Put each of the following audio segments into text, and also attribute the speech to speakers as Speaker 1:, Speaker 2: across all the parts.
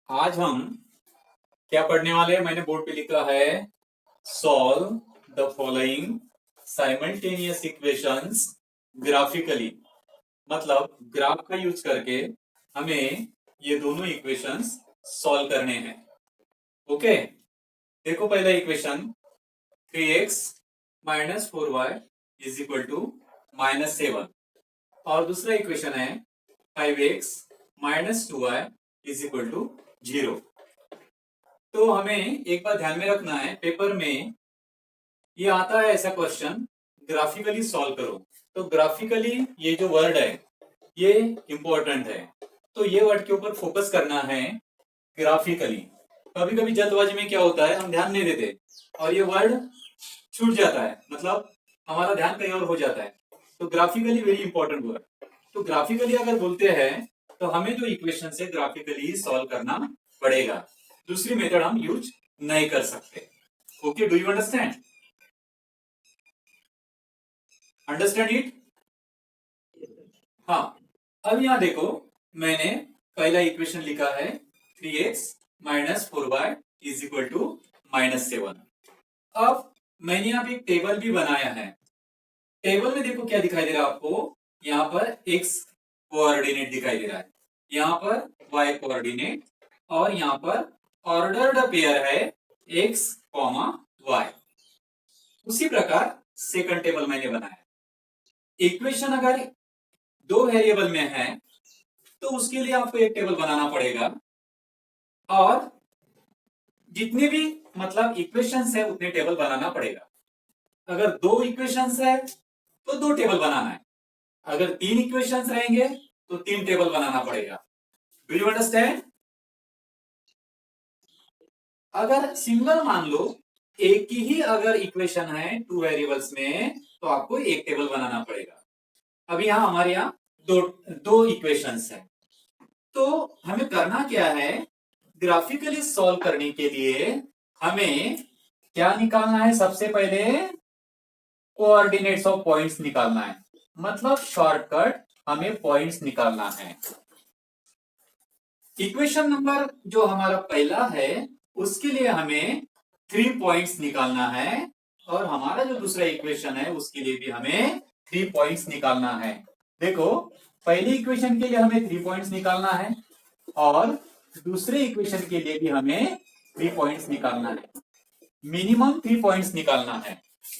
Speaker 1: आज हम क्या पढ़ने वाले हैं? मैंने बोर्ड पे लिखा है solve the following simultaneous equations graphically. मतलब ग्राफ का यूज करके हमें ये दोनों इक्वेशंस सॉल्व करने हैं। ओके, देखो पहला equation 3x minus 4y is equal to -7 और दूसरा इक्वेशन है 5x minus 2y is equal to 0। तो हमें एक बात ध्यान में रखना है, पेपर में ये आता है ऐसा क्वेश्चन, ग्राफिकली सॉल्व करो। तो ग्राफिकली ये जो वर्ड है ये इंपॉर्टेंट है, तो ये वर्ड के ऊपर फोकस करना है ग्राफिकली। कभी कभी जल्दबाजी में क्या होता है, हम ध्यान नहीं देते और ये वर्ड छूट जाता है, मतलब हमारा ध्यान कहीं और हो जाता है। तो ग्राफिकली वेरी इंपॉर्टेंट वर्ड। तो ग्राफिकली अगर बोलते हैं तो हमें जो इक्वेशन है ग्राफिकली सॉल्व करना पड़ेगा, दूसरी मेथड हम यूज नहीं कर सकते। Okay, do you understand? Understand it? हाँ, अब यहां देखो, मैंने पहला इक्वेशन लिखा है 3x minus 4y is equal to -7। अब मैंने यहाँ पे एक टेबल भी बनाया है। टेबल में देखो क्या दिखाई दे रहा है आपको, यहाँ पर x कोऑर्डिनेट दिखाई दे रहा है, यहाँ पर y कोऑर्डिनेट, और यहाँ पर ऑर्डर्ड पेयर है x, y। उसी प्रकार सेकंड टेबल मैंने बनाया। इक्वेशन अगर दो वेरिएबल में है तो उसके लिए आपको एक टेबल बनाना पड़ेगा, और जितने भी मतलब इक्वेशंस है उतने टेबल बनाना पड़ेगा। अगर दो इक्वेशंस है तो दो टेबल बनाना है, अगर तीन इक्वेशंस रहेंगे तो तीन टेबल बनाना पड़ेगा। Do you understand? अगर सिंगल मान लो, एक ही अगर इक्वेशन है टू वेरिएबल्स में, तो आपको एक टेबल बनाना पड़ेगा। अभी यहां हमारे यहाँ दो दो इक्वेशंस है, तो हमें करना क्या है, ग्राफिकली सॉल्व करने के लिए हमें क्या निकालना है? सबसे पहले कोऑर्डिनेट्स ऑफ पॉइंट्स निकालना है, मतलब शॉर्टकट हमें पॉइंट्स निकालना है। इक्वेशन नंबर जो हमारा पहला है उसके लिए हमें 3 पॉइंट्स निकालना है, और हमारा जो दूसरा इक्वेशन है उसके लिए भी हमें 3 पॉइंट्स निकालना है। देखो, पहली इक्वेशन के लिए हमें 3 पॉइंट्स निकालना है और दूसरे इक्वेशन के लिए भी हमें 3 पॉइंट्स निकालना है, मिनिमम 3 पॉइंट्स निकालना है।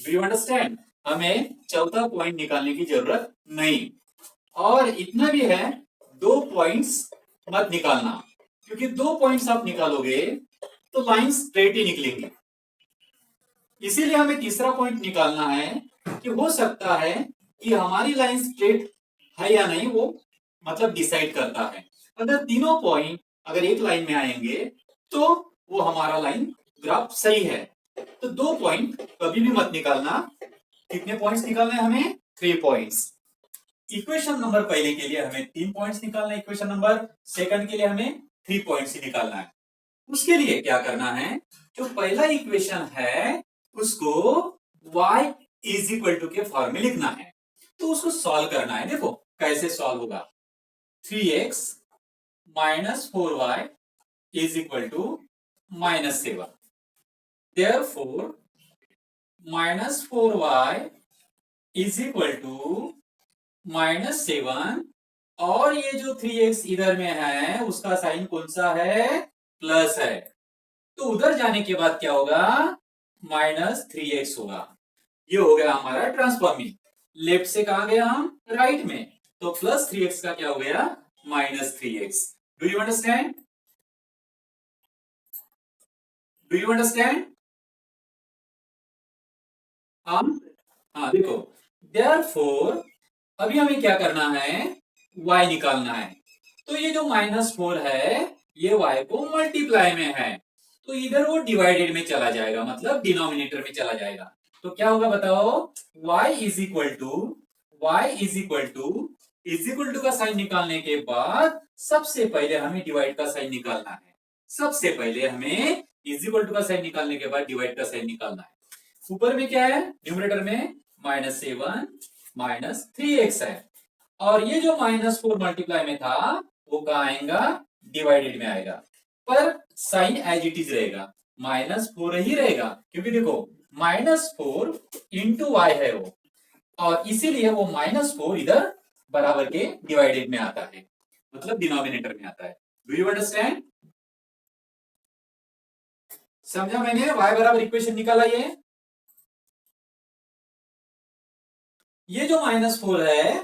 Speaker 1: Do you understand? हमें चौथा पॉइंट निकालने की जरूरत नहीं, और इतना भी है, 2 पॉइंट्स मत निकालना, क्योंकि 2 पॉइंट्स आप निकालोगे तो लाइन स्ट्रेट ही निकलेंगी। इसीलिए हमें तीसरा पॉइंट निकालना है कि हो सकता है कि हमारी लाइन स्ट्रेट है या नहीं, वो मतलब डिसाइड करता है। अगर तीनों पॉइंट अगर एक लाइन में आएंगे तो वो हमारा लाइन ग्राफ सही है। तो 2 पॉइंट कभी भी मत निकालना। कितने पॉइंट्स निकालने हैं हमें? 3 पॉइंट्स। इक्वेशन नंबर पहले के लिए हमें 3 पॉइंट्स निकालना है, इक्वेशन नंबर सेकंड के लिए हमें 3 पॉइंट्स ही निकालना है। उसके लिए क्या करना है, जो पहला इक्वेशन है उसको y इज इक्वल टू के फॉर्म में लिखना है, तो उसको सॉल्व करना है। देखो कैसे सॉल्व होगा, 3x minus 4y is equal to -7। Therefore -4y is equal to -7, और ये जो 3x इधर में है उसका साइन कौन सा है? प्लस है। तो उधर जाने के बाद क्या होगा? -3x होगा। ये हो गया हमारा ट्रांसफॉर्मिंग। लेफ्ट से कहा गया हम? राइट में। तो +3x का क्या हो गया? -3x। Do you understand? Do you understand? हम हाँ देखो, देयरफॉर अभी हमें क्या करना है, y निकालना है। तो ये जो -4 है ये y को मल्टीप्लाई में है, तो इधर वो डिवाइडेड में चला जाएगा, मतलब डिनोमिनेटर में चला जाएगा। तो क्या होगा बताओ? y इज इक्वल टू का साइन निकालने के बाद सबसे पहले हमें डिवाइड का साइन निकालना है। सबसे पहले हमें इज इक्वल टू का साइन निकालने के बाद डिवाइड का साइन निकालना है। ऊपर में क्या है? न्यूमरेटर में -7 -3x है, और ये जो -4 मल्टीप्लाई में था वो कहा आएगा? डिवाइडेड में आएगा। पर साइन एज इट इज रहेगा, -4 ही रहेगा, क्योंकि देखो -4 इंटू वाई है वो, और इसीलिए वो -4 इधर बराबर के डिवाइडेड में आता है, मतलब डिनोमिनेटर में आता है। Do you understand? समझा मैंने? y बराबर इक्वेशन निकाला ये जो -4 है,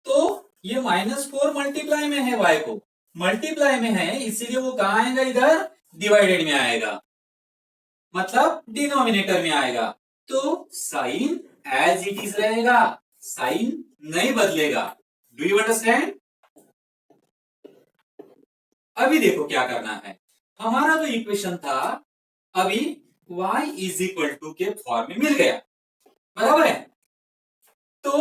Speaker 1: तो ये -4 मल्टीप्लाई में है, y को मल्टीप्लाई में है, इसीलिए वो कहां आएगा, इधर डिवाइडेड में आएगा, मतलब डिनोमिनेटर में आएगा। तो साइन एज इट इज रहेगा, साइन नहीं बदलेगा। Do you understand? अभी देखो क्या करना है, हमारा जो इक्वेशन था अभी y इज इक्वल टू के फॉर्म में मिल गया, बराबर है। तो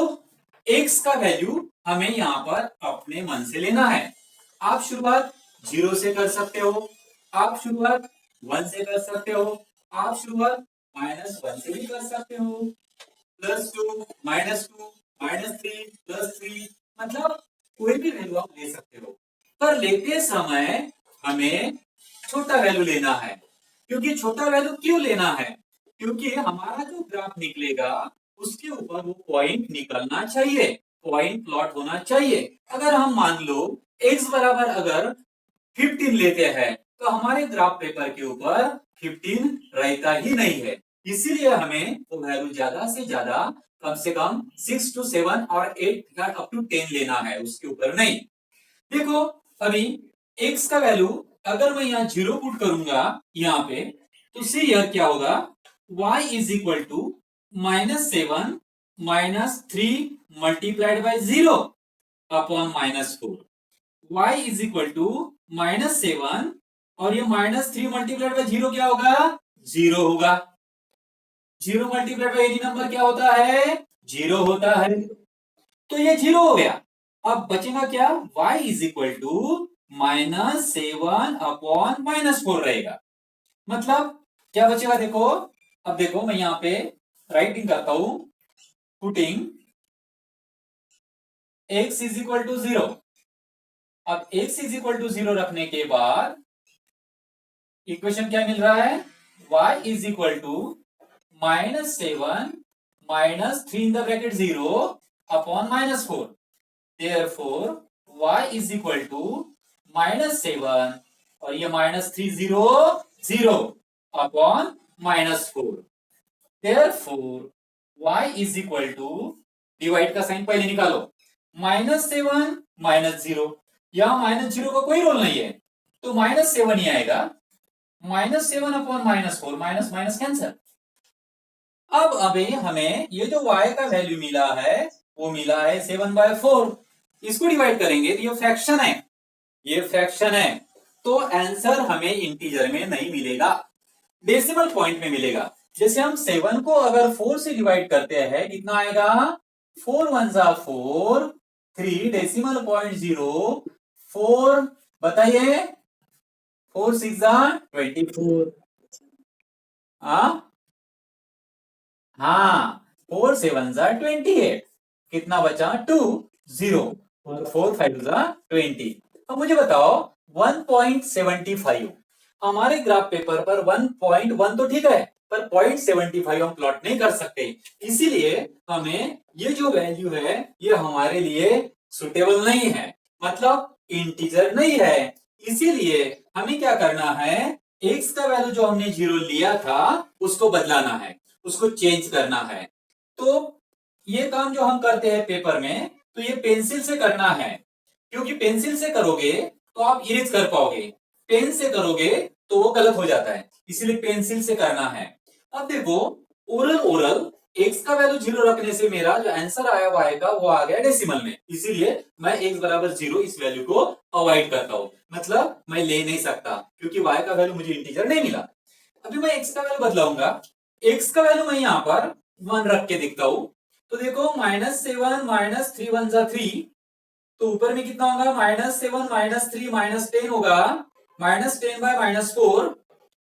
Speaker 1: x का वैल्यू हमें यहां पर अपने मन से लेना है। आप शुरुआत 0 से कर सकते हो, आप शुरुआत 1 से कर सकते हो, आप शुरुआत -1 से भी कर सकते हो, +2 -2 -3 +3, मतलब कोई भी वैल्यू आप ले सकते हो, पर लेते समय हमें छोटा वैल्यू लेना है। क्योंकि छोटा वैल्यू क्यों लेना है? क्योंकि हमारा जो ग्राफ निकलेगा उसके ऊपर वो पॉइंट निकलना चाहिए, पॉइंट प्लॉट होना चाहिए। अगर हम मान लो x बराबर अगर 15 लेते हैं, तो हमारे ग्राफ पेपर के ऊपर 15 रहता ही नहीं है, इसीलिए हमें वो वैल्यू ज्यादा से ज्यादा कम से कम 6 to 7 और 8 अप टू 10 लेना है, उसके ऊपर नहीं। देखो अभी x का वैल्यू अगर मैं यहाँ 0 पुट करूंगा यहाँ पे, तो उससे यह क्या होगा, y is equal to -7 -3 multiplied by 0 upon -4, y is equal to -7 और ये -3 मल्टीप्लाइड बाई 0 क्या होगा, 0 होगा। 0 मल्टीप्लाइड बाई एनी नंबर क्या होता है, 0 होता है। तो ये 0 हो गया। अब बचेगा क्या, y is equal to -7 upon -4 रहेगा। मतलब क्या बचेगा, देखो अब देखो मैं यहां पे राइटिंग करता हूं, putting x is equal to 0। अब x इज इक्वल टू 0 रखने के बाद इक्वेशन क्या मिल रहा है, y is equal to -7 -3 in the bracket 0 upon -4, therefore y is equal to -7 और ये -3 0 0 upon -4, therefore y is equal to, divide का साइन पहले निकालो, -7 -0, यहां -0 का कोई रोल नहीं है, तो -7 ही आएगा, -7 अपॉन -4, माइनस माइनस कैंसर। अब अभी हमें ये जो y का वैल्यू मिला है वो मिला है 7/4, इसको डिवाइड करेंगे तो ये फ्रैक्शन है, ये फ्रैक्शन है, तो आंसर हमें इंटीजर में नहीं मिलेगा, डेसिमल पॉइंट में मिलेगा। जैसे हम 7 को अगर 4 से डिवाइड करते हैं कितना आएगा, 4 1 जा 4, 3 डेसिमल पॉइंट 0 4, बताइए 4 6 जा 24, हाँ 4 7 जा 28, कितना बचा 2 0 और 4 5 जा 20। अब मुझे बताओ 1.75, हमारे ग्राफ पेपर पर 1.1 तो ठीक है, पर 0.75 हम प्लॉट नहीं कर सकते, इसीलिए हमें ये जो वैल्यू है ये हमारे लिए सुटेबल नहीं है, मतलब इंटीजर नहीं है। इसीलिए हमें क्या करना है, x का वैल्यू जो हमने 0 लिया था उसको बदलाना है, उसको चेंज करना है। तो ये काम जो हम करते हैं पेपर में, तो ये पेंसिल से करना है, क्योंकि पेंसिल से करोगे तो आप इरेज कर पाओगे, पेन से करोगे तो वो गलत हो जाता है, इसलिए पेंसिल से करना है। अब देखो ओरल ओरल x का वैल्यू 0 रखने से मेरा जो आंसर आया y का वो आ गया डेसिमल में, इसीलिए मैं x बराबर 0 इस वैल्यू को अवॉइड करता हूं, मतलब मैं ले नहीं सकता क्योंकि y का वैल्यू मुझे इंटीजर नहीं मिला। अभी मैं x का वैल्यू बदलाऊंगा, x का वैल्यू मैं यहां पर 1 रख के देखता हूं, तो देखो -7 -3 1 जा 3, तो ऊपर में कितना होगा, -7 -3 -10 होगा, -10 बाय -4,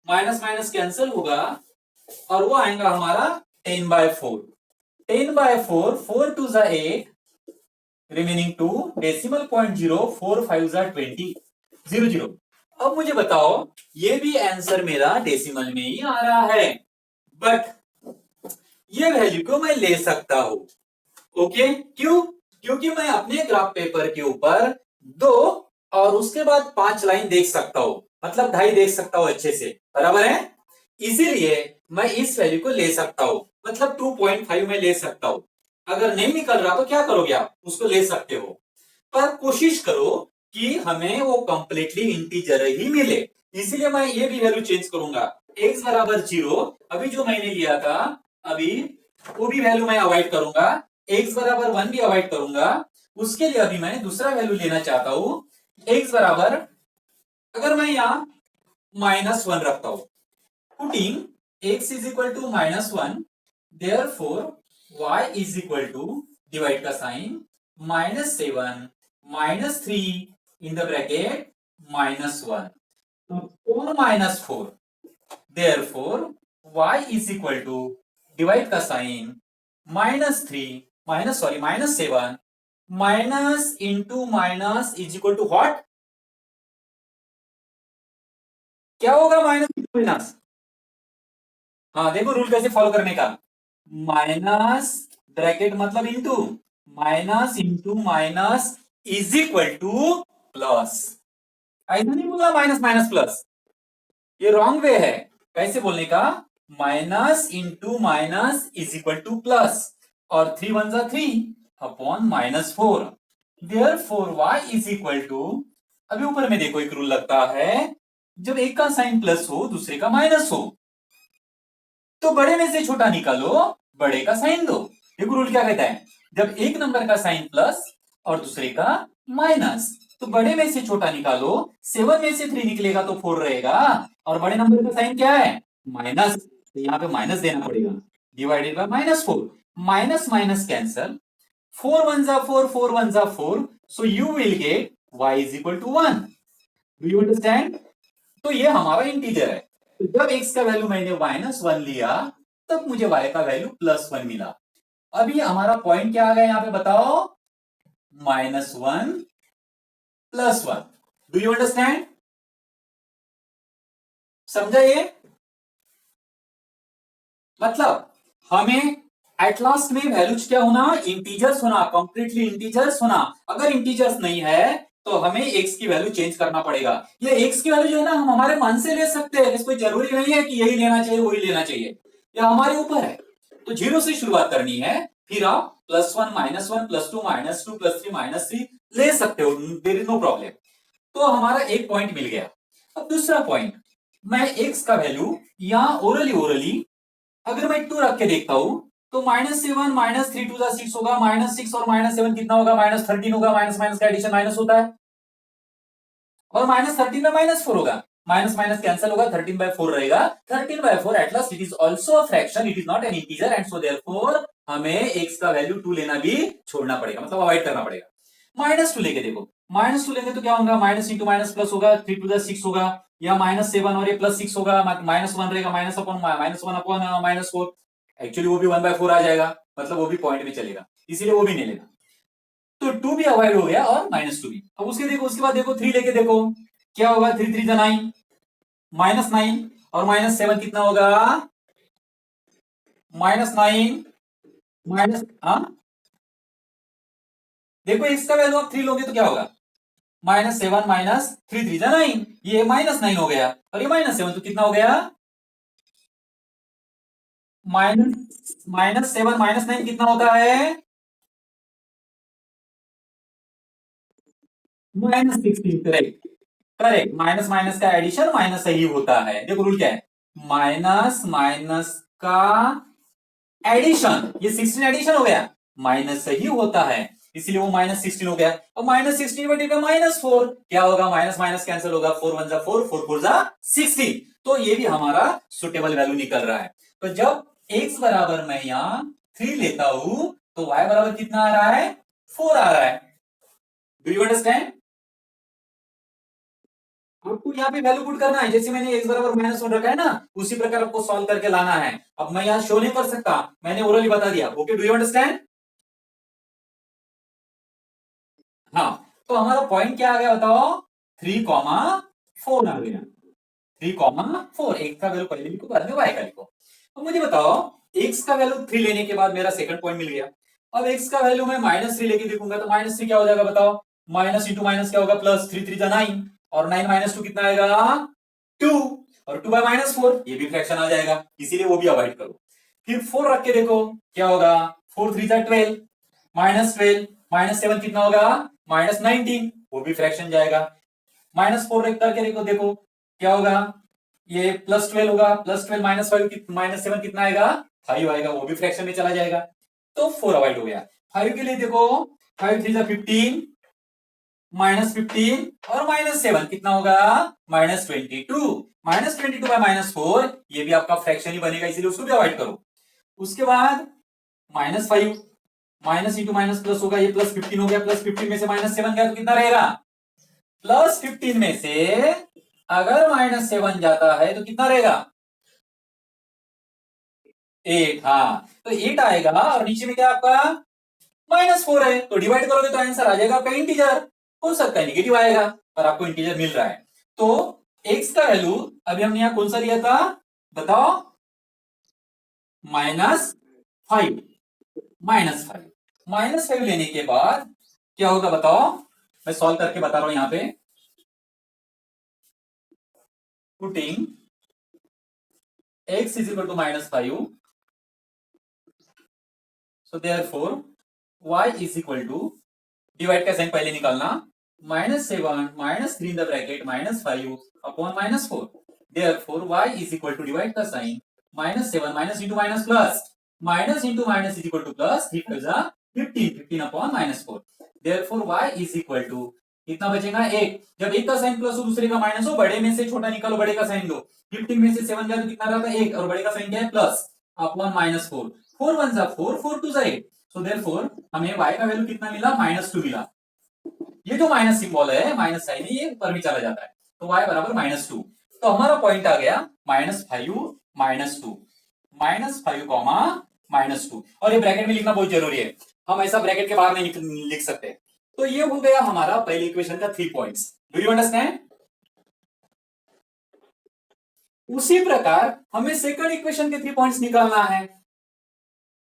Speaker 1: माइनस माइनस कैंसिल होगा और वो आएगा हमारा 10/4, 10/4, 4 2 जा 8, रिमेनिंग 2, डेसिमल पॉइंट 0, 4 5 जा 20, 0 0, अब मुझे बताओ, ये भी आंसर मेरा डेसिमल में ही आ रहा है, बट ये वैल्यू को मैं ले सकता हूं। ओके, क्यों? क्योंकि मैं अपने ग्राफ पेपर के ऊपर 2 और उसके बाद 5 लाइन देख सकता हूं, मतलब 2.5 देख सकता हूं अच्छे से, बराबर है। इसीलिए मैं इस वैल्यू को ले सकता हूं, मतलब 2.5 में ले सकता हूं। अगर नहीं निकल रहा तो क्या करोगे आप? उसको ले सकते हो, पर कोशिश करो कि हमें वो कंप्लीटली इंटीजर ही मिले। इसीलिए मैं ये भी वैल्यू चेंज करूंगा। x बराबर 0, अभी जो मैंने लिया था, अभी वो भी वैल्यू मैं अवॉइड करूंगा। x बराबर 1 भी अवॉइड करूंगा। उसके लिए अभी मैं दूसरा वैल्यू लेना चाहता हूं। x बराबर, अगर मैं यहां -1 रखता हूं, putting x is equal to -1, therefore y is equal to, divide का साइन, -7 -3 इन द ब्रैकेट -1, तो 4 therefore y is equal to, divide का sign, -7 minus into minus is equal to what? क्या होगा माइनस इंटू माइनस? हाँ देखो rule कैसे follow करने का। माइनस, ब्रैकेट मतलब into, minus into minus is equal to plus. ऐसा नहीं बोला माइनस माइनस प्लस, ये रॉन्ग वे है। कैसे बोलने का? Minus into minus is equal to plus, और 3 1 जा 3 upon -4, therefore y is equal to, अभी ऊपर में देखो एक रूल लगता है, जब एक का साइन प्लस हो दूसरे का माइनस हो, तो बड़े में से छोटा निकालो, बड़े का साइन दो। देखो रूल क्या कहता है, जब एक नंबर का साइन प्लस और दूसरे का माइनस, तो बड़े में से छोटा निकालो, 7 में से 3 निकलेगा तो 4 रहेगा, और बड़े नंबर का साइन क्या है? माइनस, तो यहाँ पे माइनस देना पड़ेगा, divided by -4, minus minus cancel, 4 1 जा 4, 4 1 जा 4, so you will get y is equal to 1। Do you understand? तो ये हमारा इंटीजर है। तो जब x का वैल्यू मैंने -1 लिया, तब मुझे y का वैल्यू +1 मिला। अभी हमारा पॉइंट क्या आ गया यहां पे बताओ? -1 +1। Do you understand? समझा ये? मतलब हमें एट लास्ट में वैल्यूज क्या होना? इंटीजर्स होना, कंप्लीटली इंटीजर्स होना। अगर इंटीजर्स नहीं है तो हमें x की वैल्यू चेंज करना पड़ेगा। ये x की वैल्यू जो है ना, हम हमारे मन से ले सकते हैं, इसको जरूरी नहीं है कि यही लेना चाहिए वही लेना चाहिए, ये हमारे ऊपर है। तो 0 से शुरुआत करनी है, फिर आप +1 -1 +2 -2 +3 -3 ले सकते हो, देयर इज नो प्रॉब्लम। तो हमारा एक पॉइंट मिल गया। अब दूसरा पॉइंट, मैं x का वैल्यू यहां ओरली ओरली अगर मैं 2 रख के देखता हूं, तो -7 -3 2 6 होगा, -6 और -7 कितना होगा? -13 होगा। माइनस माइनस का एडिशन माइनस होता है, और -13 में -4 होगा, माइनस माइनस कैंसिल होगा, 13/4 रहेगा। 13/4 at last it is also a fraction, it is not an integer, and so therefore हमें x का वैल्यू 2 लेना भी छोड़ना पड़ेगा, मतलब अवॉइड करना पड़ेगा। -2 लेके देखो, -2 लेंगे तो क्या होगा? माइनस इंटू माइनस प्लस होगा, 3 2 6 होगा, या -7 और ये +6 होगा, -1 रहेगा, -1/-4, एक्चुअली वो भी 1/4 आ जाएगा, मतलब वो भी पॉइंट में चलेगा, इसीलिए वो भी नहीं लेना। तो 2 भी अवॉइड हो गया और -2 भी। अब उसके देखो, उसके बाद देखो 3 लेके देखो, क्या होगा? 3 3 9, -9, और -7 कितना होगा? -9 माइनस, हाँ देखो इसका वैल्यू आप 3 लोगे तो क्या होगा? -7 -3 3 9, ये -9 हो गया, और ये -7, तो कितना हो गया? -7 -9 कितना होता है? -16, करेक्ट। करेक्ट, माइनस माइनस का एडिशन माइनस ही होता है। देखो रूल क्या है, माइनस माइनस का एडिशन, ये 16 एडिशन हो गया, माइनस ही होता है, इसलिए वो -16 हो गया। और -16 बटे का -4 क्या होगा? माइनस माइनस कैंसिल होगा, 4 1 जा 4, 4 4 जा 16, तो ये भी हमारा सुटेबल वैल्यू निकल रहा है। तो जब x बराबर मैं यहां 3 लेता हूं, तो y बराबर कितना आ रहा है? 4 आ रहा है। Do you understand? आपको यहाँ पे वैल्यू पुट करना है, जैसे मैंने x बराबर -1 रखा है ना, उसी प्रकार आपको सॉल्व करके लाना है। अब मैं यहाँ शो नहीं कर सकता, मैंने ओरली बता दिया। Okay, do you understand? हाँ, तो हमारा पॉइंट क्या आ गया बताओ? 3, 4 आ गया। 3,4। x का वैल्यू पहले लिखो, बाद में y का लिखो। अब मुझे बताओ, x का वैल्यू 3 लेने के बाद मेरा सेकंड पॉइंट मिल गया। अब x का वैल्यू मैं -3 लेके देखूंगा तो -3 क्या हो जाएगा बताओ? माइनस इंटू माइनस क्या होगा? प्लस। 3 3 9 और 9 -2 कितना आएगा? 2। और 2 बाय -4 ये भी फ्रैक्शन आ जाएगा, इसीलिए वो भी अवॉइड करो। फिर 4 रख के देखो क्या होगा? 4 3 12, -12 -7 कितना होगा? -19, वो भी फ्रैक्शन जाएगा। -4 करके देखो, देखो क्या होगा? ये +12 होगा, +12 -5 -7 कितना आएगा? 5 आएगा, वो भी फ्रैक्शन में चला जाएगा। तो 4 अवॉइड हो गया। 5 के लिए देखो, 5 3 15, -15 और -7 कितना होगा? -22। -22 बाय -4 ये भी आपका फ्रैक्शन ही बनेगा, इसीलिए उसको भी अवॉइड करो। उसके बाद -5, माइनस इंटू माइनस प्लस होगा, ये +15 हो गया, +15 में से -7 गया तो कितना रहेगा? +15 में से अगर -7 जाता है तो कितना रहेगा? 8। हाँ, तो 8 आएगा और नीचे में क्या आपका? -4 है, तो डिवाइड करोगे तो आंसर आ जाएगा आपका इंटीजर। हो सकता है नेगेटिव आएगा, पर आपको इंटीजर मिल रहा है। तो x का वैल्यू अभी हमने यहां कौन सा लिया था बताओ? -5। -5 -5 लेने के बाद क्या होगा बताओ? मैं सॉल्व करके बता रहा हूं यहां पे। Putting x is equal to -5, so therefore y is equal to, divide का साइन पहले निकालना, -7 -3 in the bracket -5 upon -4। therefore y is equal to, divide का sign, -7 minus into minus plus, minus into minus is equal to plus, 3 5 जा 15, 15 upon -4। therefore y is equal to, कितना बचेगा? 1। जब एक का साइन प्लस हो दूसरे का माइनस हो, बड़े में से छोटा निकालो, बड़े का साइन दो। 15 में से 7 गया तो कितना रहता है? 1, और बड़े का साइन क्या है? Plus upon -4। 4 1 जा 4, 4 2 जा 8। सो देयरफॉर हमें y का वैल्यू कितना मिला? -2 मिला। ये जो माइनस सिंबल है, माइनस साइन है, ये ऊपर भी चला जाता है, तो y बराबर -2। तो हमारा पॉइंट आ गया -5 -2, -5 कॉमा -2। और ये ब्रैकेट में लिखना बहुत जरूरी है, हम ऐसा ब्रैकेट के बाहर नहीं लिख सकते। तो ये हो गया हमारा पहले इक्वेशन का 3 पॉइंट्स। Do you understand? उसी प्रकार हमें सेकंड इक्वेशन के 3 पॉइंट्स निकालना है।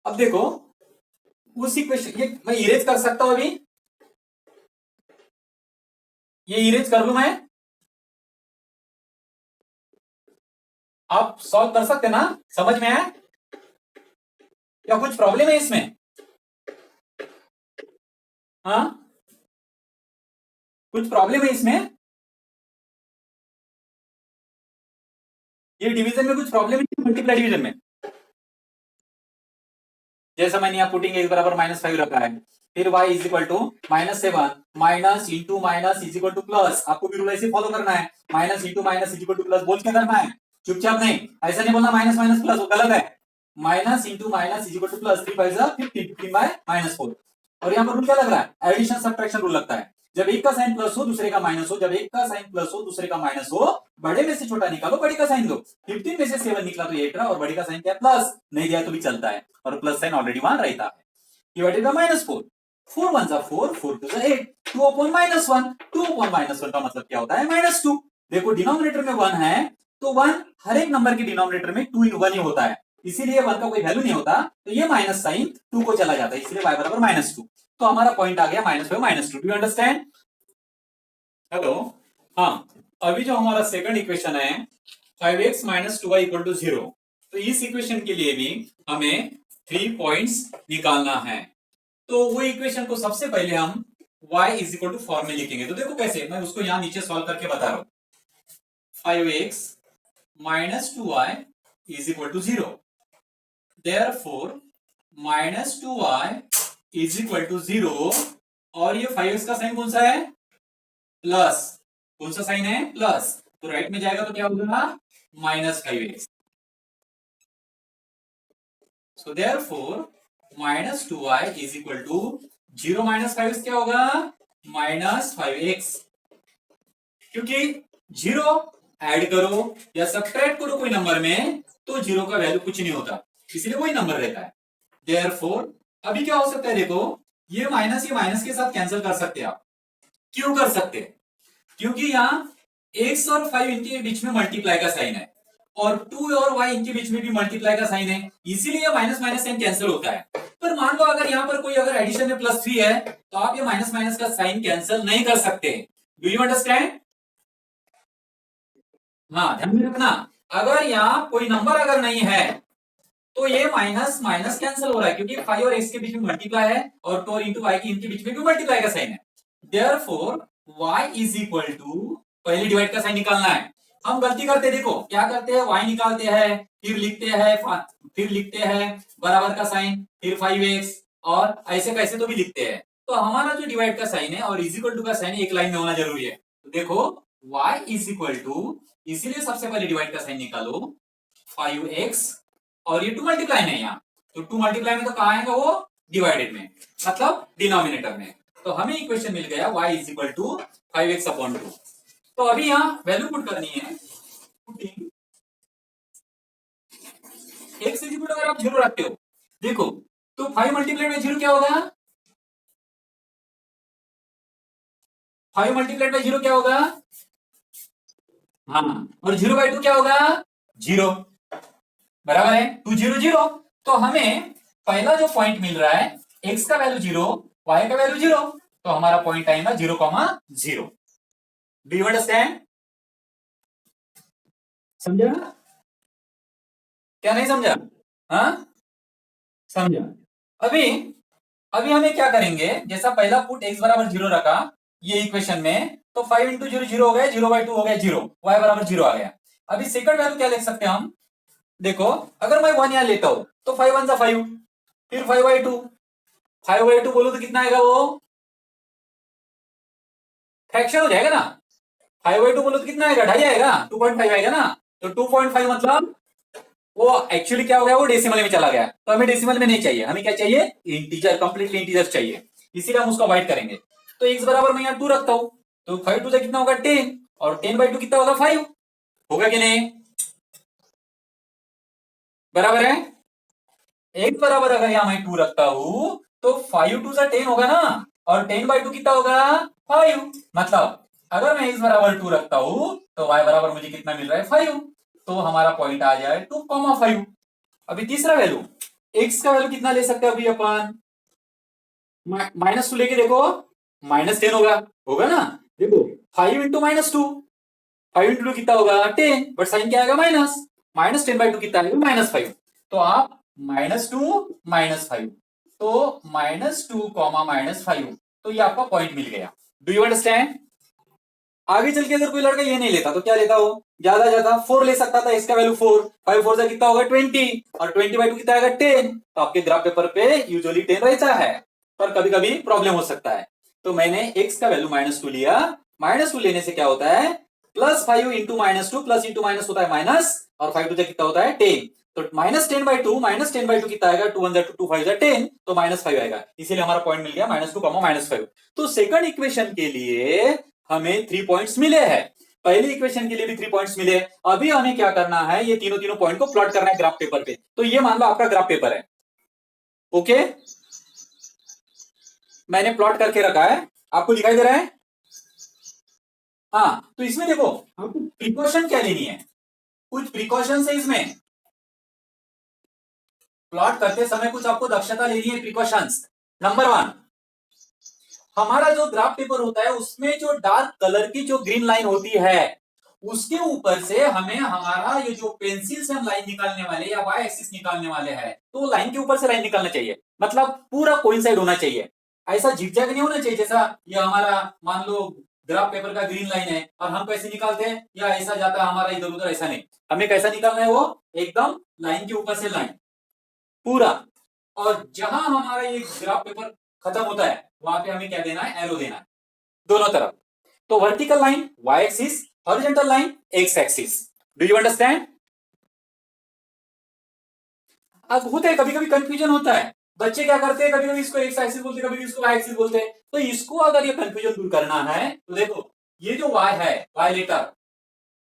Speaker 1: अब देखो, उस इक्वेशन, ये मैं इरेज कर सकता हूं अभी, ये इरेज कर लू मैं? आप सॉल्व कर सकते ना? समझ में आया? क्या कुछ प्रॉब्लम है इसमें? हाँ, कुछ प्रॉब्लम है इसमें? ये डिवीजन में कुछ प्रॉब्लम है? मल्टीप्लाई डिवीजन में जैसा मैंने यहाँ पुटिंग x बराबर -5 रखा है, फिर y is equal to -7 minus into minus is equal to plus. आपको भी रूल ऐसे फॉलो करना है, minus into minus is equal to plus बोल के करना है, चुपचाप नहीं। ऐसा नहीं बोलना माइनस माइनस प्लस, वो गलत है। Minus into minus is equal to plus, 3 5 15, 15 by -4। और यहाँ पर रूल क्या लग रहा है? एडिशन सब्ट्रैक्शन रूल लगता है। जब एक का साइन प्लस हो दूसरे का माइनस हो, जब एक का साइन प्लस हो दूसरे का माइनस हो, बड़े में से छोटा निकालो, बड़े का साइन दो। 15 में से 7 निकला तो 8 रहा, और बड़े का साइन क्या? प्लस। नहीं दिया तो भी चलता है, और प्लस साइन ऑलरेडी वहां रहता है। डिवाइडेड बाय -4, 4 1 4, 4 2 8, 2 अपॉन -1, 2 अपॉन -1 का मतलब क्या होता है? -2। देखो डिनोमिनेटर में 1 है, तो 1 हर एक नंबर के डिनोमिनेटर में 2 इन 1 ही होता है, इसीलिए 1 का कोई वैल्यू नहीं होता, तो ये माइनस साइन 2 को चला जाता है, इसलिए y बराबर -2। तो हमारा पॉइंट आ गया -5 -2। Do you understand? हेलो? हाँ, अभी जो हमारा सेकंड इक्वेशन है 5x - 2y = 0, तो इस इक्वेशन के लिए भी हमें 3 पॉइंट्स निकालना है। तो वो इक्वेशन को सबसे पहले हम y = फॉर्म में लिखेंगे। तो देखो कैसे, मैं उसको यहां नीचे सॉल्व करके बता रहा हूं। 5x - 2y = 0, therefore -2y = 0। और ये 5x का साइन कौन सा है? प्लस। कौन सा साइन है? प्लस। तो राइट में जाएगा तो क्या होगा? -5x। So therefore -2y = 0 -5x क्या होगा? -5x। क्योंकि 0 ऐड करो या सब्ट्रैक्ट करो कोई नंबर में, तो 0 का वैल्यू कुछ नहीं होता, इसलिए वही नंबर रहता है। देयरफॉर अभी क्या हो सकता है? देखो, ये माइनस के साथ कैंसिल कर सकते हैं आप। क्यों कर सकते हैं? क्योंकि यहां x और 5 इनके बीच में मल्टीप्लाई का साइन है और 2 और y इनके बीच में भी मल्टीप्लाई का साइन है, इसीलिए माइनस माइनस साइन कैंसिल होता है। पर मान लो अगर यहाँ पर कोई अगर एडिशन में +3 है तो आप ये माइनस माइनस का साइन कैंसिल नहीं कर सकते। Do you understand? हाँ, ध्यान में रखना, अगर यहाँ कोई नंबर अगर नहीं है तो ये माइनस माइनस कैंसिल हो रहा है, क्योंकि 5 और x के बीच में मल्टीप्लाई है और 2 इंटू y की इनके बीच में भी मल्टीप्लाई का साइन है। Therefore y is equal to, पहले डिवाइड का साइन निकालना है। हम गलती करते हैं, देखो क्या करते हैं, y निकालते हैं फिर लिखते हैं बराबर का साइन, फिर 5x और ऐसे कैसे तो भी लिखते हैं। तो हमारा जो डिवाइड का साइन है और इज इक्वल टू का साइन एक लाइन में होना जरूरी है। तो देखो y इज इक्वल टू, इसीलिए सबसे पहले डिवाइड का साइन निकालो 5x और ये 2 मल्टीप्लाई है यहाँ, तो 2 मल्टीप्लाई में तो कहाँ आएगा वो, डिवाइडेड में, मतलब डिनोमिनेटर में। तो हमें इक्वेशन मिल गया y is equal to 5x/2। तो अभी यहाँ वैल्यू पुट करनी है, पुटिंग x इज इक्वल, अगर आप 0 रखते हो देखो तो 5 मल्टीप्लाई में 0 क्या होगा, 5 मल्टीप्लाई में 0 क्या होगा, हाँ, और 0/2 क्या होगा, 0, बराबर है 2 0 0। तो हमें पहला जो पॉइंट मिल रहा है x का वैल्यू 0, y का वैल्यू 0, तो हमारा पॉइंट आएगा 0,0। Do you understand? समझा क्या, नहीं समझा? हाँ, समझा। अभी अभी हमें क्या करेंगे, जैसा पहला पुट x बराबर 0 रखा ये इक्वेशन में, तो 5 इंटू 0 0 हो गया, 0/2 हो गया 0, y बराबर 0 आ गया। अभी सेकंड वैल्यू क्या लिख सकते हैं हम, देखो अगर मैं 1 यहां लेता हूं तो 5 1 5, फिर 5/2, 5/2 बोलो तो कितना आएगा, वो फ्रैक्शन हो जाएगा ना, 5/2 बोलो तो कितना आएगा, 2.5 आएगा, 2.5 आएगा ना। तो 2.5 मतलब वो एक्चुअली क्या हो गया, वो डेसिमल में चला गया। तो हमें डेसिमल में नहीं चाहिए, हमें क्या चाहिए, इंटीजर, कंप्लीटली इंटीजर चाहिए, इसीलिए हम उसको अवॉइड करेंगे। तो x बराबर मैं यहाँ 2 रखता हूं, तो 5 2 कितना होगा 10, और 10/2 कितना होगा 5, होगा कि नहीं, बराबर है। x बराबर अगर यहाँ मैं 2 रखता हूं तो 5 2 10 होगा ना, और 10/2 कितना होगा 5, मतलब अगर मैं x बराबर 2 रखता हूं तो y बराबर मुझे कितना मिल रहा है 5, तो हमारा पॉइंट आ जाए 2,5। अभी तीसरा वैल्यू, x का वैल्यू कितना ले सकते हैं अभी अपन, -2 लेके देखो, -10 होगा ना, देखो 5 इंटू -2, 5 इंटू 2 कितना होगा 10, बट साइन क्या आएगा माइनस, -10/2 कितना आएगा -5। तो आप -2 -5, तो -2 -5, तो ये आपका पॉइंट मिल गया। Do you understand? आगे चल के अगर कोई लड़का ये नहीं लेता तो क्या लेता हो, ज्यादा ज्यादा 4 ले सकता था, इसका वैल्यू 4, 5 4 से कितना होगा 20, और 20/2 कितना आएगा 10। तो आपके ग्राफ पेपर पे यूजुअली 10 रहता है, पर कभी कभी प्रॉब्लम हो सकता है। तो मैंने x का वैल्यू -2 लिया, -2 लेने से क्या होता है, +5 इंटू -2, प्लस इंटू माइनस होता है माइनस, और 5 2 से कितना होता है 10, तो -10/2 कितना आएगा, 2 1 2 5 10, तो -5 आएगा, इसीलिए हमारा पॉइंट मिल गया -2, -5। तो सेकंड इक्वेशन के लिए हमें 3 पॉइंट्स मिले हैं, पहली इक्वेशन के लिए भी 3 पॉइंट्स मिले। अभी हमें क्या करना है, ये तीनों तीनों पॉइंट को प्लॉट करना है ग्राफ पेपर पे। तो ये मान लो आपका ग्राफ पेपर है, ओके, मैंने प्लॉट करके रखा है, आपको दिखाई दे रहा है, हाँ। तो इसमें देखो आपको प्रिकॉशन क्या लेनी है, कुछ प्रिकॉशन है इसमें, प्लॉट करते समय कुछ आपको दक्षता लेनी है, प्रिकॉशंस। नंबर 1, हमारा जो ग्राफ पेपर होता है उसमें जो डार्क कलर की जो ग्रीन लाइन होती है उसके ऊपर से हमें हमारा ये जो पेंसिल से हम लाइन निकालने वाले या वाई एक्सिस निकालने वाले हैं, तो लाइन के ऊपर से लाइन निकालना चाहिए, मतलब पूरा कोइंसाइड होना चाहिए, ऐसा झिकझैक नहीं होना चाहिए। जैसा ये हमारा मान लो ग्राफ पेपर का ग्रीन लाइन है और हम कैसे निकालते हैं, या ऐसा जाता है हमारा इधर उधर, ऐसा नहीं, हमें कैसा निकालना है, वो एकदम लाइन के ऊपर से लाइन पूरा, और जहां हमारा ये ग्राफ पेपर खत्म होता है वहां पे हमें क्या देना है, एरो देना है दोनों तरफ। तो vertical line y axis, horizontal line x axis. Do you understand? अब होता है कभी कभी कंफ्यूजन होता है, बच्चे क्या करते हैं, कभी कभी इसको एक्स एक्सिस बोलते हैं, कभी कभी इसको वाई एक्सिस बोलते हैं। तो इसको अगर ये कंफ्यूजन दूर करना है तो देखो ये जो वाई है, y letter,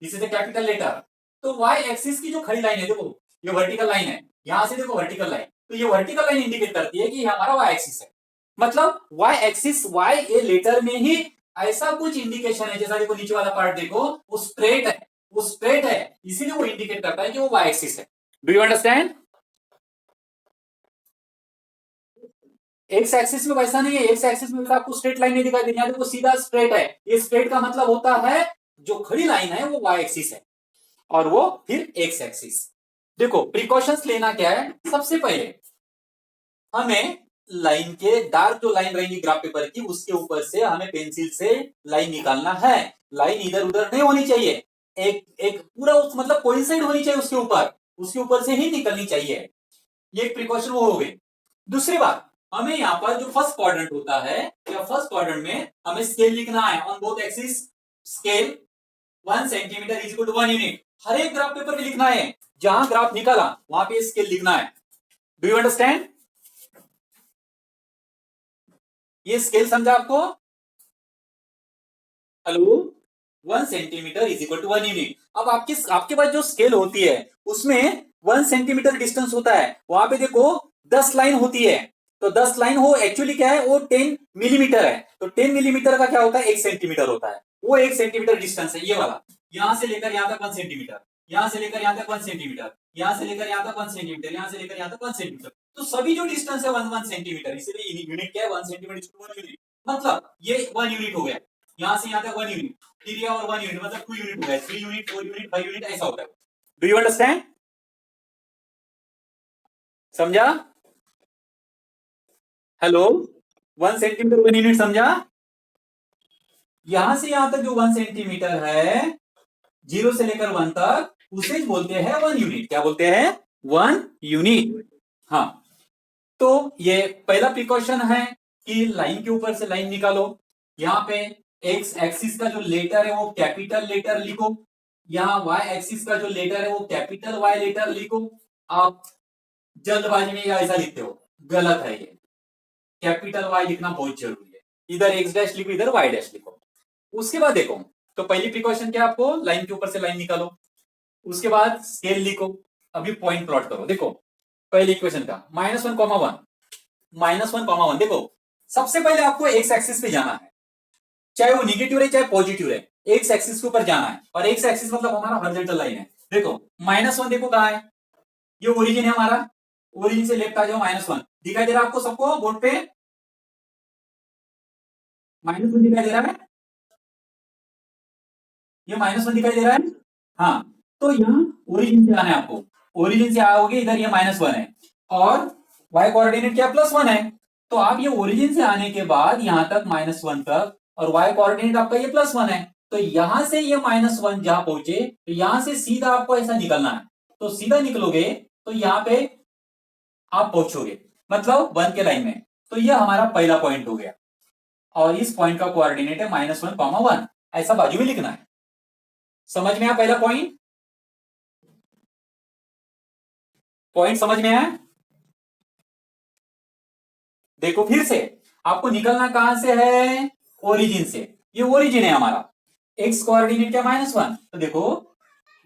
Speaker 1: this is a capital letter, तो वाई एक्सिस की जो खड़ी लाइन है, देखो ये वर्टिकल लाइन है, यहां से देखो वर्टिकल लाइन, तो ये वर्टिकल लाइन इंडिकेट करती है कि हमारा वाई एक्सिस है, मतलब y axis, y a letter में ही ऐसा कुछ इंडिकेशन है, जैसा देखो नीचे वाला पार्ट देखो, वो स्ट्रेट है, वो स्ट्रेट है, इसीलिए वो इंडिकेट करता है कि वो वाई एक्सिस है। Do you understand? X axis में वैसा नहीं है, एक्स एक्सिस में आपको स्ट्रेट लाइन नहीं दिखाई देती, यहाँ देखो सीधा स्ट्रेट है। ये स्ट्रेट का मतलब होता है जो खड़ी लाइन है वो वाई एक्सिस है और वो फिर एक्स एक्सिस। देखो प्रिकॉशंस लेना क्या है, सबसे पहले हमें लाइन के डार्क जो लाइन रहेगी ग्राफ पेपर की, उसके ऊपर से हमें पेंसिल से लाइन निकालना है। लाइन इधर उधर नहीं होनी चाहिए, एक एक पूरा उस मतलब कोइंसाइड होनी चाहिए उसके ऊपर से ही निकलनी चाहिए। ये एक प्रिकॉशन वो हो गई। दूसरी बात, हमें यहाँ पर जो फर्स्ट क्वाड्रेंट होता है या फर्स्ट क्वाड्रेंट में हमें स्केल लिखना है on both axis. Scale 1 centimetre is equal to 1 unit. हर एक ग्राफ पेपर में लिखना है, जहां ग्राफ निकाला वहां पे स्केल लिखना है। Do you understand? ये स्केल समझा आपको? Hello, 1 centimetre is equal to 1 unit. अब आपके पास जो स्केल होती है उसमें 1 सेंटीमीटर डिस्टेंस होता है, वहां पे देखो 10 लाइन होती है। तो 10 लाइन हो एक्चुअली क्या है, वो 10 मिलीमीटर है। तो 10 मिलीमीटर का क्या होता है, 1 सेंटीमीटर होता है। वो 1 सेंटीमीटर डिस्टेंस है, ये वाला। यहां से लेकर यहां तक 1 सेंटीमीटर, यहां से लेकर यहां तक 1 सेंटीमीटर, यहां से लेकर यहां तक 1 सेंटीमीटर, यहां से लेकर यहां तक 1 सेंटीमीटर। तो सभी जो डिस्टेंस है 1 सेंटीमीटर, इसीलिए यूनिट क्या है, 1 सेंटीमीटर इक्वल टू 1 यूनिट। मतलब ये 1 यूनिट हो गया, यहां से यहां तक 1 यूनिट, फिर ये और 1 यूनिट, मतलब 2 यूनिट हो गया, 3 यूनिट, 4 यूनिट, 5 यूनिट, ऐसा होता है। Do you understand? समझा? हेलो, 1 सेंटीमीटर 1 यूनिट समझा? यहां से यहां तक जो 1 सेंटीमीटर है, 0 से लेकर 1 तक, उसे बोलते हैं 1 यूनिट। क्या बोलते हैं? 1 यूनिट। हाँ, तो ये पहला प्रिकॉशन है कि लाइन के ऊपर से लाइन निकालो। यहाँ पे एक्स एक्सिस का जो लेटर है वो कैपिटल लेटर लिखो, यहाँ वाई एक्सिस का जो लेटर है वो कैपिटल वाई लेटर लिखो। आप जल्दबाजी में या ऐसा लिखते हो, गलत है ये। कैपिटल वाई लिखना बहुत जरूरी है, इधर एक्स डैश लिखो, इधर वाई डैश लिखो। उसके बाद देखो, तो पहली प्रिकॉशन क्या, आपको लाइन के ऊपर से लाइन निकालो, उसके बाद स्केल लिखो। अभी पॉइंट प्लॉट करो। देखो पहली इक्वेशन का -1, -1, देखो सबसे पहले आपको एक्स एक्सिस पे जाना है, चाहे वो निगेटिव रहे चाहे पॉजिटिव रहे, एक्स एक्सिस के ऊपर जाना है। और एक्स एक्सिस मतलब हमारा हॉरिजॉन्टल लाइन है। देखो -1 देखो कहां है, ये ओरिजिन है हमारा, ओरिजिन से लेफ्ट आ जाओ, -1 दिखाई दे रहा है आपको सबको बोर्ड पे? -1 दिखाई दे रहा है, ये -1 दिखाई दे रहा है। हाँ, तो यहाँ ओरिजिन से आना है आपको, ओरिजिन से आओगे इधर, ये -1 है और y कोऑर्डिनेट क्या +1 है। तो आप ये ओरिजिन से आने के बाद यहां तक -1 तक, और y कोऑर्डिनेट आपका ये +1 है, तो यहां से ये -1 जहां पहुंचे, तो यहां से सीधा आपको ऐसा निकलना है। तो सीधा निकलोगे तो यहां पे आप पहुंचोगे, मतलब 1 के लाइन में। तो ये हमारा पहला पॉइंट हो गया, और इस पॉइंट का कोऑर्डिनेट है -1, 1, ऐसा बाजू में लिखना है। समझ में आया पहला पॉइंट? पॉइंट समझ में आया? देखो फिर से, आपको निकलना कहां से है, ओरिजिन से। ये ओरिजिन है हमारा, एक्स कोऑर्डिनेट क्या -1, तो देखो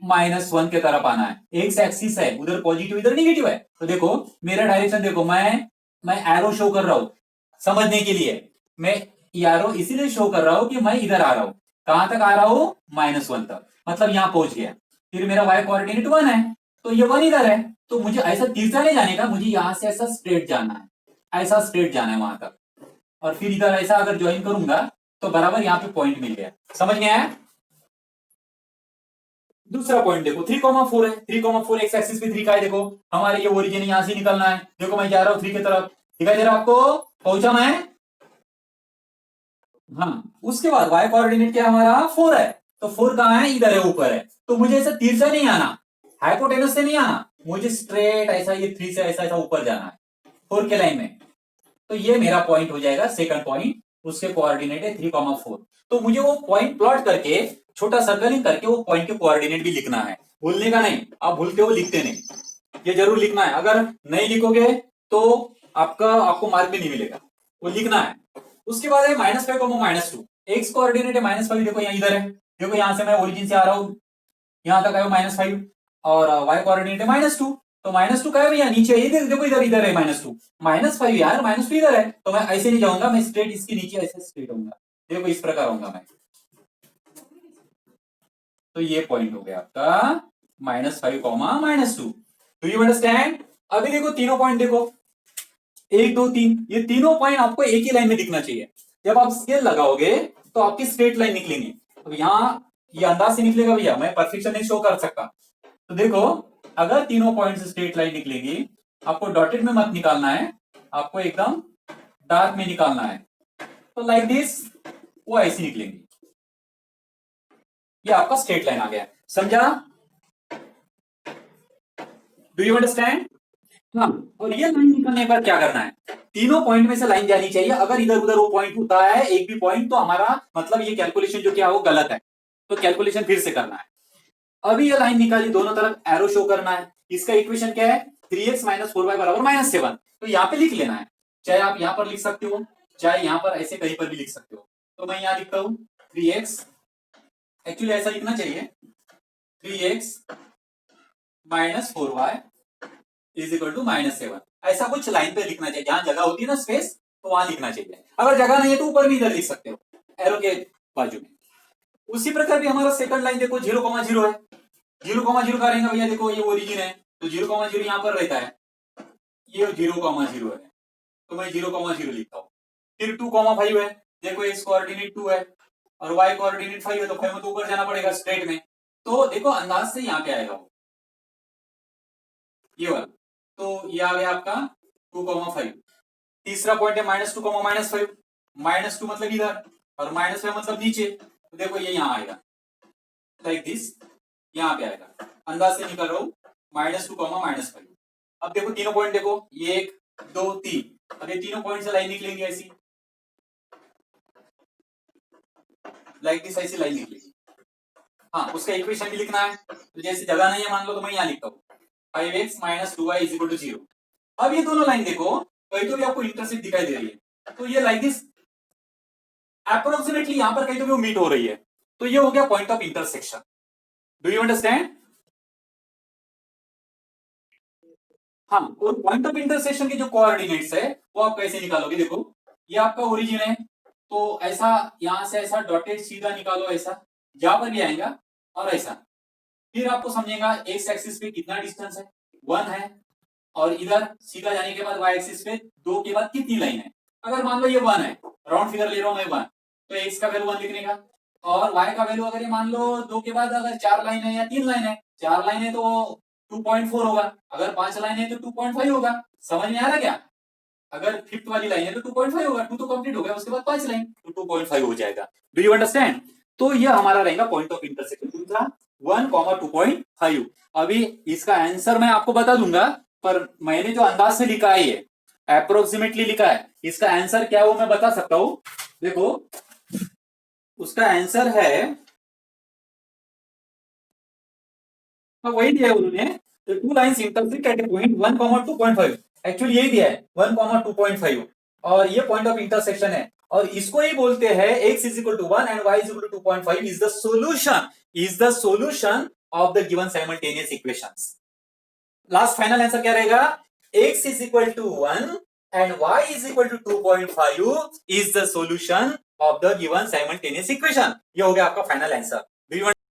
Speaker 1: -1 के तरफ आना है। एक्स एक्सिस है, उधर पॉजिटिव इधर निगेटिव है। तो देखो मेरा डायरेक्शन देखो, मैं एरो शो कर रहा हूं समझने के लिए। मैं एरो इसीलिए शो कर रहा हूं कि मैं इधर आ रहा हूं। कहां तक आ रहा हूं, -1 तक, मतलब यहां पहुंच गया। फिर मेरा y कोऑर्डिनेट 1 है, तो ये 1 इधर है। तो मुझे ऐसा तिरछा नहीं जाने का, मुझे यहां से ऐसा स्ट्रेट जाना है, ऐसा स्ट्रेट जाना है वहां तक, और फिर इधर ऐसा अगर ज्वाइन करूंगा तो बराबर यहाँ पे पॉइंट मिल गया। समझ में आया? दूसरा पॉइंट देखो, 3,4 है, 3,4 एक्स एक्सिस पे 3 का है। देखो हमारे ये ओरिजिन यहां से निकलना है। देखो मैं जा रहा हूं 3 की तरफ, दिखाई दे रहा आपको, पहुंचा मैं? हाँ, उसके बाद y कोऑर्डिनेट क्या हमारा 4 है, तो 4 कहां है, इधर है, ऊपर है। तो मुझे ऐसा तिरछा नहीं आना, हाइपोटेनस से नहीं आना, मुझे स्ट्रेट ऐसा ये 3 से ऐसा ऐसा ऊपर जाना है 4 के लाइन में। तो ये मेरा पॉइंट हो जाएगा सेकंड पॉइंट, उसके कोऑर्डिनेट है 3,4। तो मुझे वो पॉइंट प्लॉट करके छोटा सर्कलिंग करके वो पॉइंट के कोऑर्डिनेट भी लिखना है, भूलने का नहीं। आप भूलते हो लिखते नहीं, ये जरूर लिखना है। अगर नहीं लिखोगे तो आपको मार्क भी नहीं मिलेगा, वो लिखना है। उसके बाद है -5, -2, एक्स कोऑर्डिनेट है -5, देखो यहाँ इधर है। देखो यहां से मैं ओरिजिन से आ रहा हूं, यहां तक आया -5, और y कोऑर्डिनेट है -2। तो -2 का है भैया नीचे, ये देखो इधर इधर है -2, -5 यार, -2 इधर है। तो मैं ऐसे नहीं जाऊंगा, मैं स्ट्रेट इसके नीचे ऐसे स्ट्रेट आऊंगा। देखो इस प्रकार होगा मैं, तो ये पॉइंट हो गया आपका -5, -2। Do you understand? अभी देखो तीनों पॉइंट देखो, 1 2 3, ये तीनों पॉइंट आपको एक ही लाइन में दिखना चाहिए। जब आप स्केल लगाओगे तो आपकी स्ट्रेट लाइन निकलेंगी। अब यहाँ ये अंदाज से निकलेगा भैया, मैं परफेक्शन नहीं शो कर सकता। तो देखो अगर तीनों पॉइंट स्ट्रेट लाइन निकलेगी, आपको डॉटेड में मत निकालना है, आपको एकदम डार्क में निकालना है। तो लाइक दिस वो ऐसी निकलेंगी। ये आपका स्ट्रेट लाइन आ गया, समझा? Do you understand? हाँ, और ये लाइन निकलने पर क्या करना है, तीनों पॉइंट में से लाइन जानी चाहिए। अगर इधर उधर वो पॉइंट होता है एक भी पॉइंट, तो हमारा मतलब ये कैलकुलेशन जो क्या है वो गलत है, तो कैलकुलेशन फिर से करना है। अभी ये लाइन निकाली, दोनों तरफ एरो शो करना है। इसका इक्वेशन क्या है, 3x - 4y = -7। तो यहाँ पे लिख लेना है, चाहे आप यहाँ पर लिख सकते हो, चाहे यहाँ पर ऐसे कहीं पर भी लिख सकते हो। तो मैं यहाँ लिखता हूं 3x, एक्चुअली ऐसा लिखना चाहिए 3x - 4y = -7। ऐसा कुछ लाइन पे लिखना चाहिए, जहां जगह होती है ना स्पेस, तो वहां लिखना चाहिए। अगर जगह नहीं है तो ऊपर भी इधर लिख सकते हो एरो के बाजू में। उसी प्रकार भी हमारा सेकंड लाइन देखो 0,0 है, 0,0 का रहेगा भैया, देखो ये ओरिजिन है तो 0,0 यहाँ पर रहता है, ये 0,0 है तो मैं 0,0 लिखता हूँ। फिर 2,5 है, देखो x कोऑर्डिनेट 2 है और y कोऑर्डिनेट 5 है, तो 5 में तो ऊपर जाना पड़ेगा स्ट्रेट में। तो देखो अंदाज से यहाँ पे आएगा वो, ये वाला। तो ये आ गया आपका 2,5। तीसरा पॉइंट है -2, -5, -2 मतलब इधर और -5 मतलब नीचे, तो देखो ये यहाँ आएगा लाइक दिस, यहाँ पे आएगा। अंदाज से निकल रहा हूं -2, -5। अब देखो तीनों पॉइंट देखो, ये 1 2 3, अब ये तीनों पॉइंट से लाइन निकलेंगी ऐसी, लाइक दिस, ऐसी लाइन निकलेगी। हाँ, उसका इक्वेशन भी लिखना है, तो जैसे जगह नहीं है मान लो, तो मैं यहाँ लिखता हूँ 5x - 2y = 0। अब ये दोनों लाइन देखो, कहीं तो भी आपको इंटरसेक्ट दिखाई दे रही है, तो ये लाइक दिस अप्रोक्सीमेटली यहाँ पर कहीं तो भी वो मीट हो रही है, तो ये हो गया point of intersection. Do you understand? हाँ, और पॉइंट ऑफ इंटरसेक्शन के जो कोऑर्डिनेट्स है वो आप कैसे निकालोगे, देखो ये आपका ओरिजिन है, तो ऐसा यहां से ऐसा डॉटेड सीधा निकालो, ऐसा जहां पर भी आएगा, और ऐसा फिर आपको समझेगा एक्स एक्सिस पे कितना डिस्टेंस है, 1 है, और इधर सीधा जाने के बाद वाई एक्सिस पे 2 के बाद कितनी लाइन है। अगर मान लो ये 1 है, राउंड फिगर ले रहा हूं मैं 1, तो एक्स का वैल्यू 1 लिखने का, और वाई का वैल्यू अगर ये मान लो 2 के बाद अगर 4 लाइन है या 3 लाइन है, 4 लाइन है तो 2.4 होगा, अगर 5 लाइन है तो 2.5 होगा। समझ में आ रहा क्या? अगर फिफ्थ वाली लाइन है तो 2.5 होगा, 2 तो कंप्लीट हो गया, उसके बाद 5 लाइन तो 2.5 हो जाएगा। Do you understand? तो ये हमारा रहेगा पॉइंट ऑफ इंटरसेक्शन दूसरा 1, 2.5। अभी इसका आंसर मैं आपको बता दूंगा, पर मैंने जो अंदाज से लिखा है ये अप्रोक्सीमेटली लिखा है, इसका आंसर क्या है वो मैं बता सकता हूं। देखो उसका आंसर है, वही दिया है उन्होंने, तो 2 lines intersect at A point 1, 2.5, actually यही दिया है 1, 2.5, और ये पॉइंट ऑफ इंटरसेक्शन है, और इसको ही बोलते हैं x = 1 and y = 2.5 is the solution of the given simultaneous equations. Last final answer क्या रहेगा, x = 1 and y = 2.5 is the solution of the given simultaneous equation। ये हो गया आपका फाइनल आंसर।